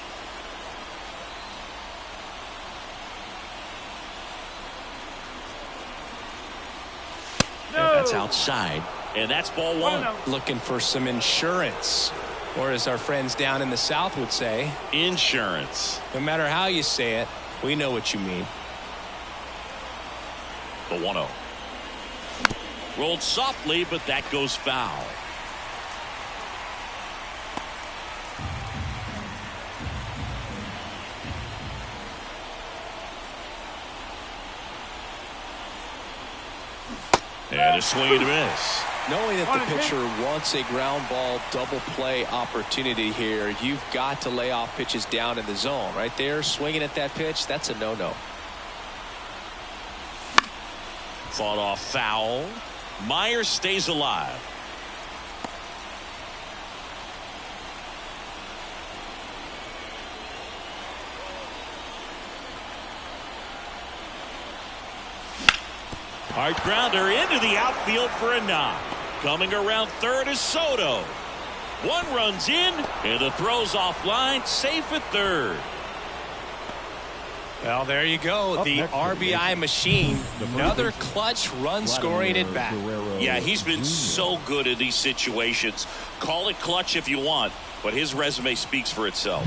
That's outside, and that's ball 1. Looking for some insurance, or as our friends down in the South would say, insurance. No matter how you say it, we know what you mean. The 1-0. Rolled softly, but that goes foul. And a swing and a miss. Knowing that the pitcher wants a ground ball double play opportunity here, you've got to lay off pitches down in the zone. Right there, swinging at that pitch, that's a no-no. Fought off foul. Myers stays alive. Hard grounder into the outfield for a knock. Coming around third is Soto. One runs in, and the throw's offline, safe at third. Well, there you go. The RBI machine. Another clutch run scoring at bat. Yeah, he's been so good in these situations. Call it clutch if you want, but his resume speaks for itself.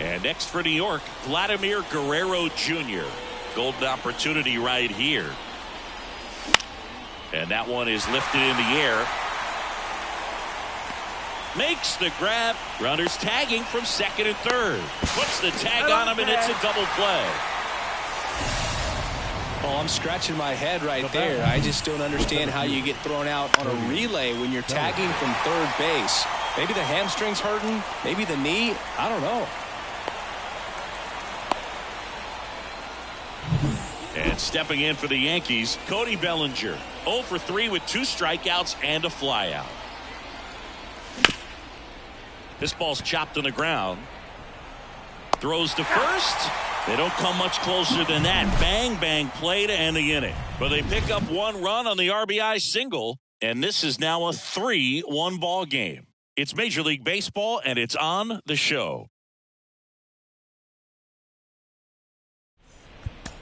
And next for New York, Vladimir Guerrero Jr. Golden opportunity right here. And that one is lifted in the air. Makes the grab. Runners tagging from second and third. Puts the tag on him, and it's a double play. Oh, I'm scratching my head right there. I just don't understand how you get thrown out on a relay when you're tagging from third base. Maybe the hamstring's hurting. Maybe the knee. I don't know. And stepping in for the Yankees, Cody Bellinger. 0 for 3 with 2 strikeouts and a flyout. This ball's chopped on the ground. Throws to first. They don't come much closer than that. Bang, bang play to end the inning. But they pick up 1 run on the RBI single, and this is now a 3-1 ball game. It's Major League Baseball, and it's on the show.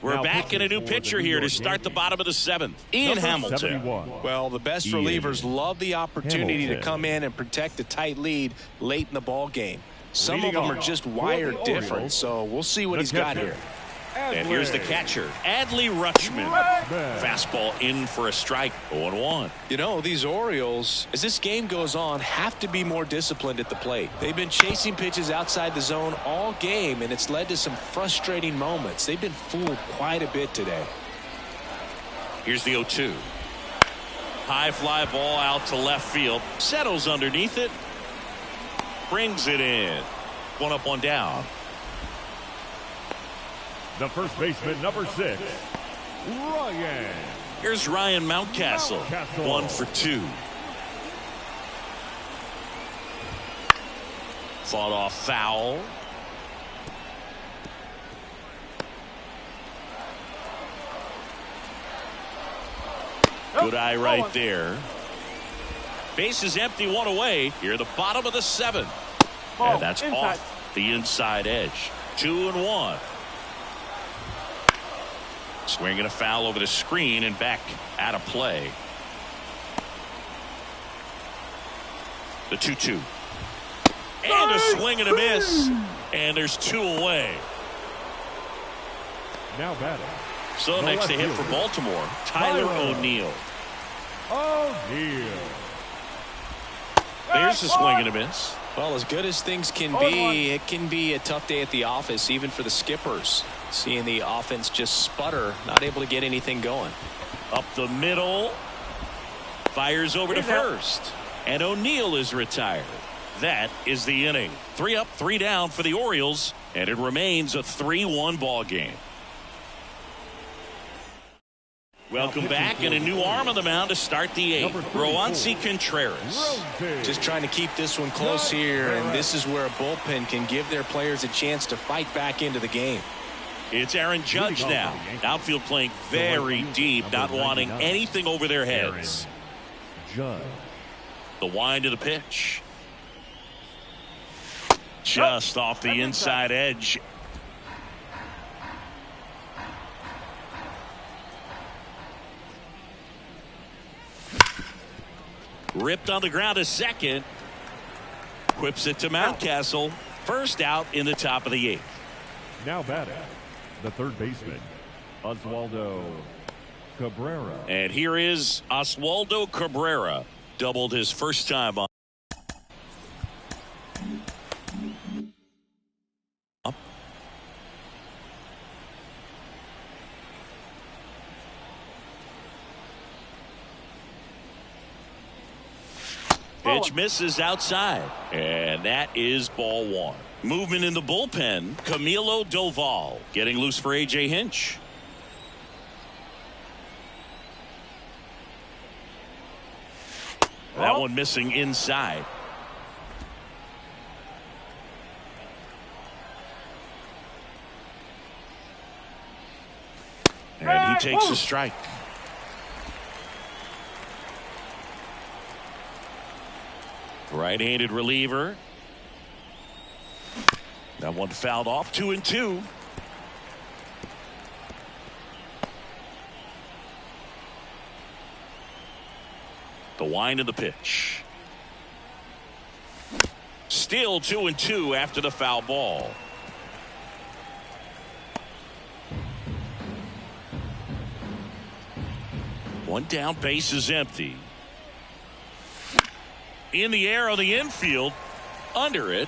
We're back in a new pitcher here to start the bottom of the 7th. Ian Hamilton. Well, the best relievers love the opportunity to come in and protect a tight lead late in the ball game. Some of them are just wired different, so we'll see what he's got here. And here's the catcher, Adley Rutschman. Fastball in for a strike, 0-1. You know, these Orioles, as this game goes on, have to be more disciplined at the plate. They've been chasing pitches outside the zone all game, and it's led to some frustrating moments. They've been fooled quite a bit today. Here's the 0-2. High fly ball out to left field. Settles underneath it. brings it in. 1 up, 1 down. The first baseman, number 6, Ryan. Here's Ryan Mountcastle. 1 for 2. Fought off foul. Good eye right there. Base is empty, 1 away. Here at the bottom of the 7th. And that's off the inside edge. 2-1. Swinging a foul over the screen and back out of play. The 2-2. And a swing and a miss. And there's 2 away. Now batting. So next to hit for Baltimore, Tyler O'Neill. There's a swing and a miss. Well, as good as things can be, it can be a tough day at the office, even for the skippers. Seeing the offense just sputter, not able to get anything going. Up the middle. Fires over to first. And O'Neill is retired. That is the inning. 3 up, 3 down for the Orioles. And it remains a 3-1 ball game. Welcome back, and a new arm on the mound to start the 8th. Roansy Contreras. Just trying to keep this one close here, and this is where a bullpen can give their players a chance to fight back into the game. It's Aaron Judge now. Outfield playing very deep, not wanting anything over their heads. Judge. The wind of the pitch. Just off the inside edge. Ripped on the ground to second. Whips it to Mountcastle. First out in the top of the 8th. Now batting, the third baseman, Oswaldo Cabrera. And here is Oswaldo Cabrera. Doubled his first time on. Pitch misses outside, and that is ball 1. Movement in the bullpen. Camilo Doval getting loose for A.J. Hinch. That one missing inside. And he takes a strike. Right-handed reliever. That one fouled off. 2-2. The wind of the pitch. Still 2-2 after the foul ball. One down, base is empty. In the air on the infield. Under it.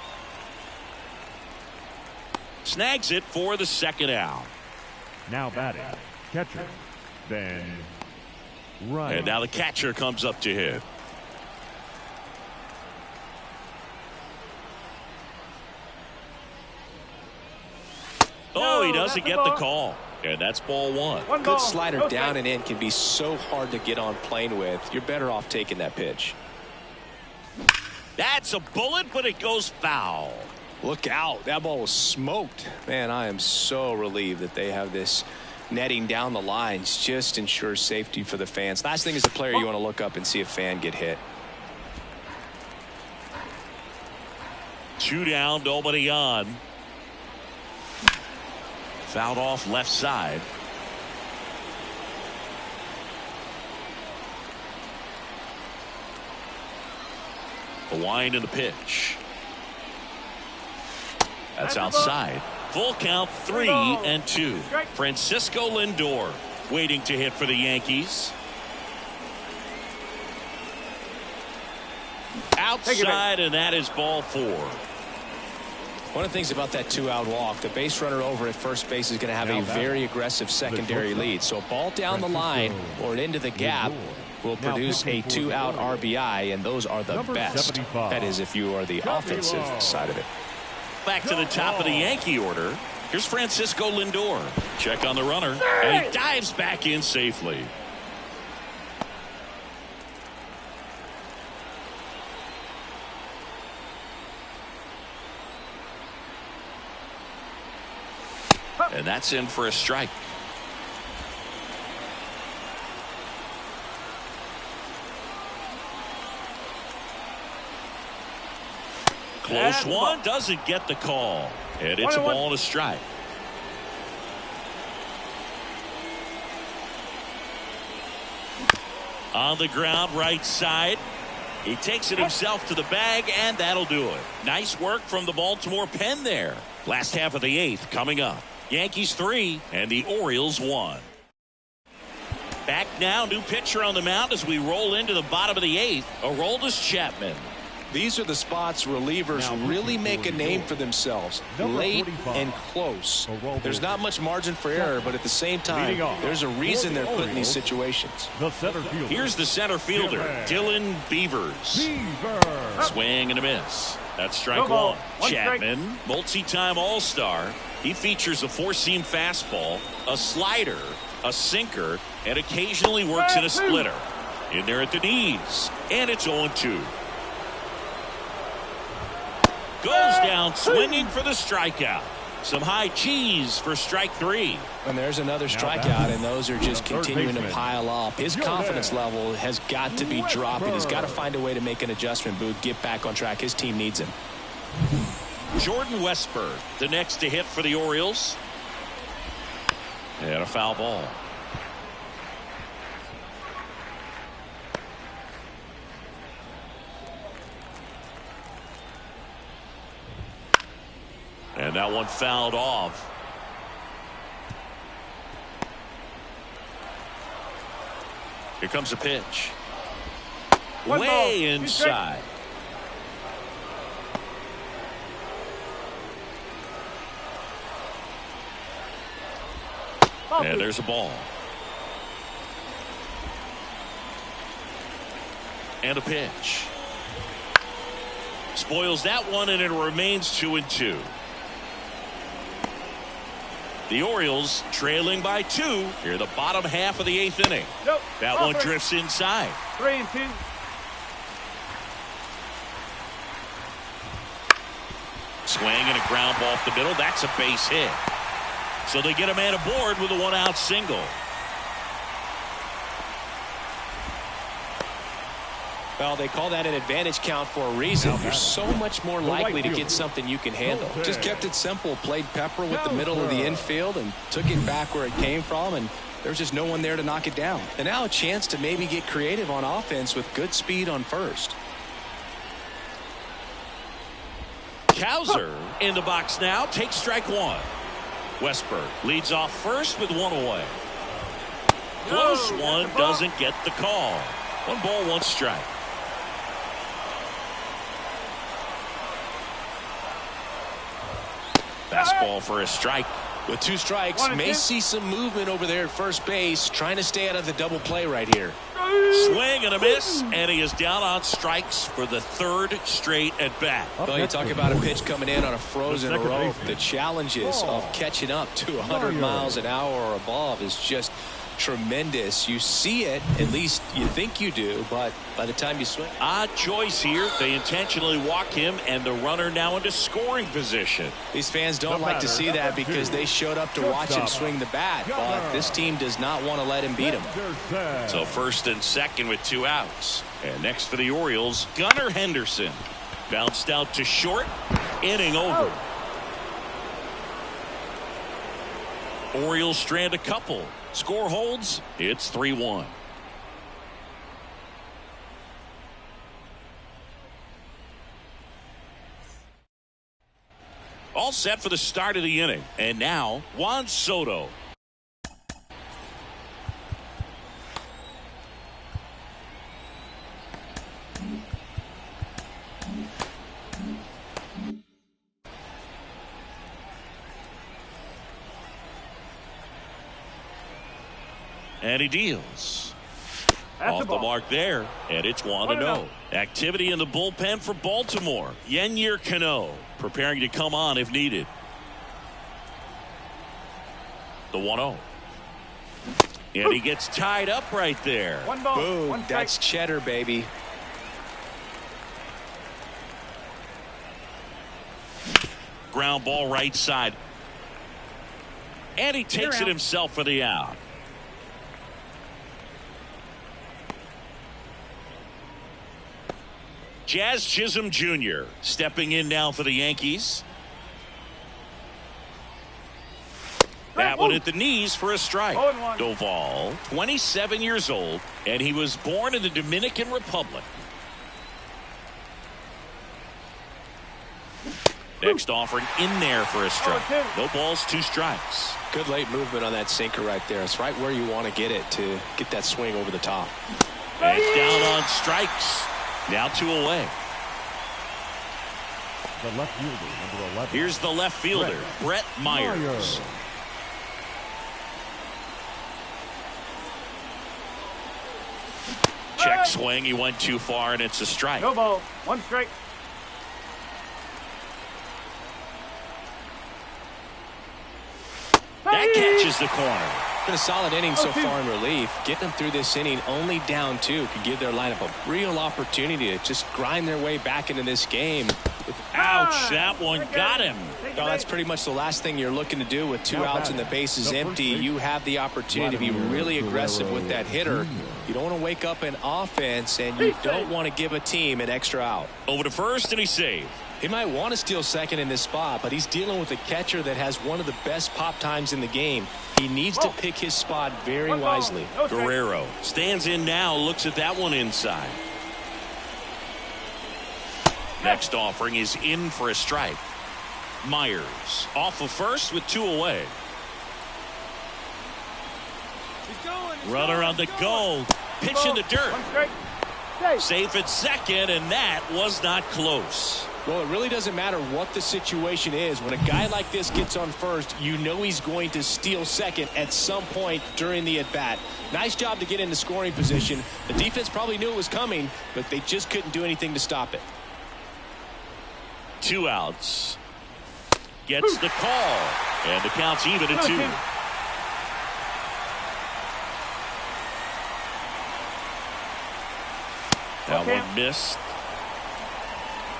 Snags it for the second out. Now batting, catcher, Ben Wright. And now the catcher comes up to hit. Oh, he doesn't get the call. And that's ball 1. Good slider down and in can be so hard to get on plane with. You're better off taking that pitch. That's a bullet, but it goes foul. Look out. That ball was smoked. Man, I am so relieved that they have this netting down the lines. Just ensures safety for the fans. Last thing as a player, you want to look up and see a fan get hit. 2 down, nobody on. Fouled off left side. The wind of the pitch. That's outside. Full count, 3-2. Francisco Lindor waiting to hit for the Yankees. Outside, and that is ball 4. One of the things about that 2-out walk, the base runner over at first base is going to have a very aggressive secondary lead. So a ball down the line or into the gap, will produce a 2-out RBI, and those are the Number best. 75. That is, if you are the offensive side of it. Back to the top of the Yankee order. Here's Francisco Lindor. Check on the runner, and he dives back in safely. And that's in for a strike. Close one, doesn't get the call. And it's a ball and a strike. On the ground, right side. He takes it himself to the bag, and that'll do it. Nice work from the Baltimore pen there. Last half of the 8th coming up. Yankees 3 and the Orioles 1. Back now, new pitcher on the mound as we roll into the bottom of the 8th. Aroldis Chapman. These are the spots relievers really make a name for themselves. Late and close. There's not much margin for error, but at the same time, there's a reason they're put in these situations. Here's the center fielder, Dylan Beavers. Swing and a miss. That's strike one. Chapman, multi-time All-Star. He features a four-seam fastball, a slider, a sinker, and occasionally works in a splitter. In there at the knees, and it's 0-2. Goes down swinging for the strikeout. Some high cheese for strike 3. And there's another strikeout, and those are just continuing to pile up. His confidence level has got to be dropping. He's got to find a way to make an adjustment, Booth, get back on track. His team needs him. Jordan Westburg, the next to hit for the Orioles. And a foul ball. And that one fouled off. Here comes a pitch. Way inside. And there's a ball. And a pitch. Spoils that one, and it remains 2-2. The Orioles trailing by 2 here, the bottom half of the 8th inning. That one drifts inside. 3-2. Swing and a ground ball off the middle. That's a base hit. So they get a man aboard with a 1-out single. Well, they call that an advantage count for a reason. You're so much more likely to get something you can handle. Just kept it simple. Played pepper with the middle of the infield and took it back where it came from, and there's just no one there to knock it down. And now a chance to maybe get creative on offense with good speed on first. Cowser in the box now. Takes strike 1. Westburg leads off first with 1 away. Close one, doesn't get the call. 1 ball, 1 strike. Fastball for a strike. With 2 strikes, may see some movement over there at first base, trying to stay out of the double play right here. Swing and a miss, and he is down on strikes for the 3rd straight at bat. Well, you talk about a pitch coming in on a frozen rope. The challenges of catching up to 100 miles an hour or above is just tremendous. You see it, at least you think you do, but by the time you swing. Odd choice here. They intentionally walk him, and the runner now into scoring position. These fans don't like to see that because they showed up to watch him swing the bat, but this team does not want to let him beat him. So first and second with 2 outs. And next for the Orioles, Gunnar Henderson. Bounced out to short. Inning over. Orioles strand a couple. Score holds. It's 3-1. All set for the start of the inning. And now, Juan Soto. And he deals. That's Off the mark there, and it's 1-0. Activity in the bullpen for Baltimore. Yennier Cano preparing to come on if needed. The 1-0. And he gets tied up right there. One ball. Boom. One strike. That's cheddar, baby. Ground ball right side. And he takes it himself for the out. Jazz Chisholm Jr. stepping in now for the Yankees. That one at the knees for a strike. Doval, 27 years old, and he was born in the Dominican Republic. Next offering in there for a strike. No balls, 2 strikes. Good late movement on that sinker right there. It's right where you want to get it to get that swing over the top. And it's down on strikes. Now 2 away. The left fielder, number 11. Here's the left fielder, Brett Myers. Check swing. He went too far, and it's a strike. No ball. 1 strike. That catches the corner. Been a solid inning so far in relief. Getting them through this inning only down 2 could give their lineup a real opportunity to just grind their way back into this game. Ouch, that one got him. No, that's pretty much the last thing you're looking to do with 2 outs and the bases empty. You have the opportunity to be really aggressive with that hitter. You don't want to wake up in offense, and you don't want to give a team an extra out. Over to first, and he saved. He might want to steal second in this spot, but he's dealing with a catcher that has one of the best pop times in the game. He needs to pick his spot very wisely. Guerrero stands in now, looks at that one inside. Next offering is in for a strike. Myers off of first with 2 away. Runner on the go. Pitch in the dirt. Safe at second, and that was not close. Well, it really doesn't matter what the situation is. When a guy like this gets on first, you know he's going to steal second at some point during the at-bat. Nice job to get into scoring position. The defense probably knew it was coming, but they just couldn't do anything to stop it. 2 outs. Gets the call, and the count's even at 2. That one missed.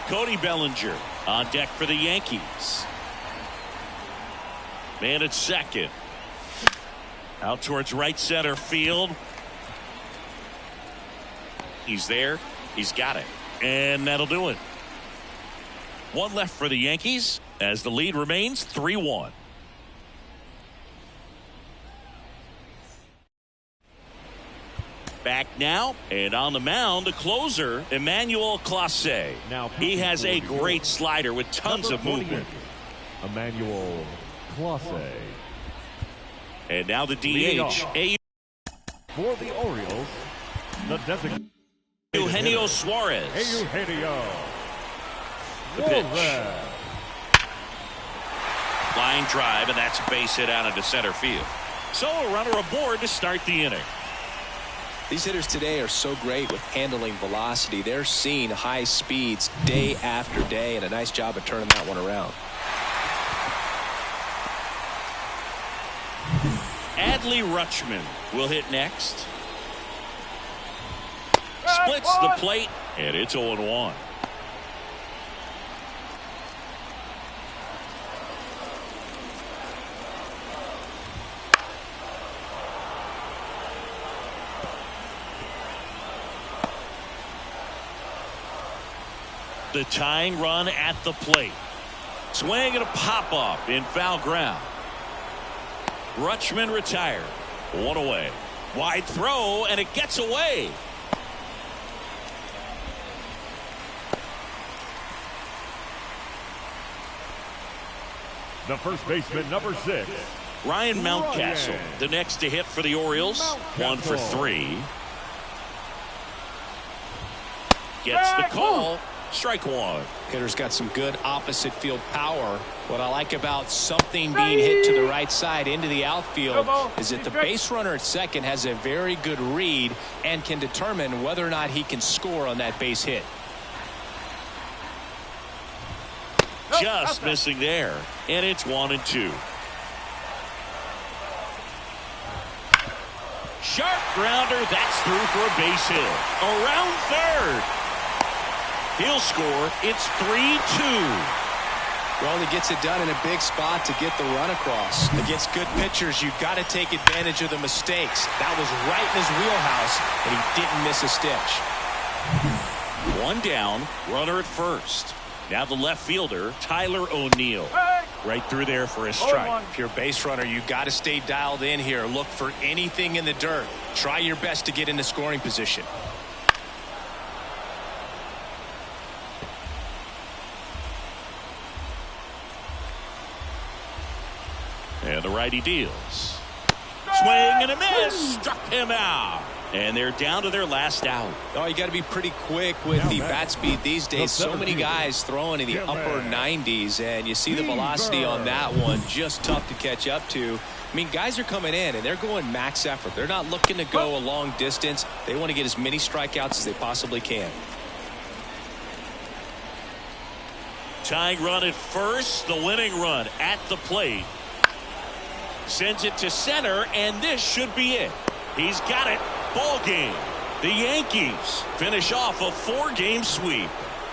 Cody Bellinger on deck for the Yankees. Man at second. Out towards right center field. He's there. He's got it. And that'll do it. 1 left for the Yankees as the lead remains 3-1. Back now, and on the mound, the closer, Emmanuel Clase. Now he has a great slider with tons of movement. Emmanuel Clase. And now the DH. For the Orioles, the designated Eugenio Suarez. Eugenio. The pitch. Line drive, and that's a base hit out into center field. So a runner aboard to start the inning. These hitters today are so great with handling velocity. They're seeing high speeds day after day, and a nice job of turning that one around. Adley Rutschman will hit next. Splits the plate, and it's 0-1. The tying run at the plate. Swing and a pop-up in foul ground. Rutschman retired. 1 away. Wide throw, and it gets away. The first baseman, number 6. Ryan Mountcastle, the next to hit for the Orioles. 1 for 3. Gets the call, Strike one. Hitter's got some good opposite field power. What I like about something being hit to the right side into the outfield is that the base runner at second has a very good read and can determine whether or not he can score on that base hit. Just missing there. And it's 1-2. Sharp grounder. That's through for a base hit. Around third. He'll score. It's 3-2. Well, he gets it done in a big spot to get the run across. Against good pitchers, you've got to take advantage of the mistakes. That was right in his wheelhouse, and he didn't miss a stitch. One down, runner at first. Now the left fielder, Tyler O'Neill. Right through there for a strike. If you're a base runner, you've got to stay dialed in here. Look for anything in the dirt. Try your best to get into scoring position. And the righty deals. Swing and a miss. Struck him out. And they're down to their last out. Oh, you got to be pretty quick with the bat speed these days. So many guys throwing in the upper 90s, and you see the velocity on that one. Just tough to catch up to. I mean, guys are coming in, and they're going max effort. They're not looking to go a long distance. They want to get as many strikeouts as they possibly can. Tying run at first. The winning run at the plate. Sends it to center, and this should be it. He's got it. Ball game. The Yankees finish off a 4-game sweep.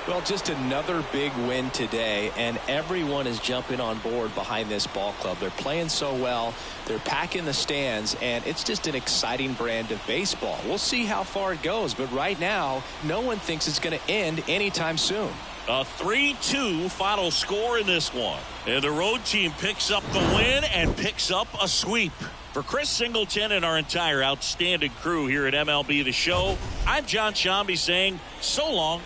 Well, just another big win today, and everyone is jumping on board behind this ball club. They're playing so well. They're packing the stands, and it's just an exciting brand of baseball. We'll see how far it goes, but right now, no one thinks it's going to end anytime soon. A 3-2 final score in this one. And the road team picks up the win and picks up a sweep. For Chris Singleton and our entire outstanding crew here at MLB The Show, I'm John Shambi saying so long.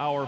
Our